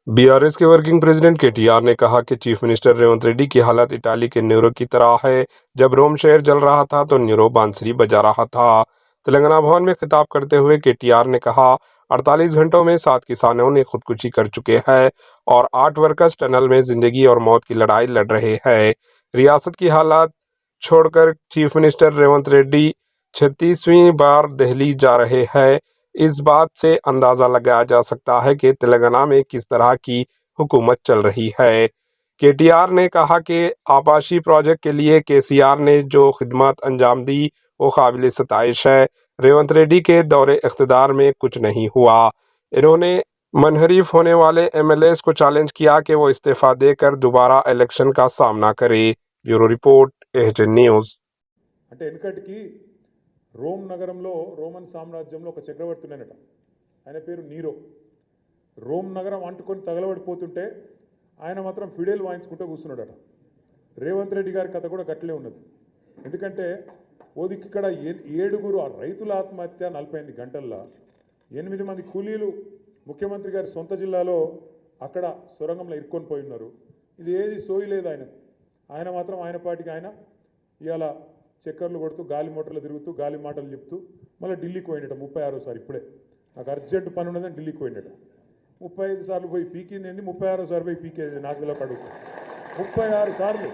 BRS के working president KTR ने कहा कि चीफ मिनिस्टर रेवंत रेड्डी की हालत इटाली के न्यूरो की तरह है। जब रोम शहर जल रहा था तो न्यूरो बांसुरी बजा रहा था। तेलंगाना भवन में खिताब करते हुए केटीआर ने कहा, 48 घंटों में 7 किसानों ने खुदकुशी कर चुके हैं और 8 वर्कर्स टनल में जिंदगी और मौत की लड़ाई लड़ रहे हैं। रियासत की हालत छोड़कर चीफ मिनिस्टर रेवंत रेड्डी 36वीं बार दिल्ली जा रहे हैं। इस बात से अंदाजा लगाया जा सकता है कि तेलंगाना में किस तरह की हुकूमत चल रही है। केटीआर ने कहा कि आबासी प्रोजेक्ट के लिए केसीआर ने जो खिदमत अंजाम दी वो काबिल सताइश है। रेवंत रेड्डी के दौरे इख्तिदार में कुछ नहीं हुआ। इन्होंने मनहरीफ होने वाले एमएलएस को चैलेंज किया कि वो इस्तीफा देकर दोबारा इलेक्शन का सामना करे। Bureau report, AHN news. అంటే వెనకటికి రోమ్ నగరంలో రోమన్ సామ్రాజ్యంలో ఒక చక్రవర్తి ఉన్నాడట. ఆయన పేరు నీరో. రోమ్ నగరం అంటుకొని తగలబడిపోతుంటే ఆయన మాత్రం ఫిడేల్ వాయించుకుంటూ కూర్చున్నాడట. రేవంత్ రెడ్డి గారి కథ కూడా గట్లే ఉన్నది. ఎందుకంటే ఓదికి ఇక్కడ 7 రైతుల ఆత్మహత్య 48 గంటల్లో 8 మంది కూలీలు ముఖ్యమంత్రి గారి సొంత జిల్లాలో అక్కడ సొరంగంలో ఇరుక్కొని పోయి ఉన్నారు. ఇది ఏది సోయలేదు ఆయన. ఆయన మాత్రం ఆయన పాటికి ఆయన ఇవాళ చక్కర్లు కొడుతూ గాలి మోటార్లు తిరుగుతూ గాలి మాటలు చెప్తూ మళ్ళీ ఢిల్లీకి పోయినట 36సారి. ఇప్పుడే నాకు అర్జెంట్ పని ఉన్నదని ఢిల్లీకి పోయినట. 35 సార్లు పోయి పీకింది ఏంది, 36సారి పోయి పీకేది నాకు ఇలా అడుగుతా. 36 సార్లు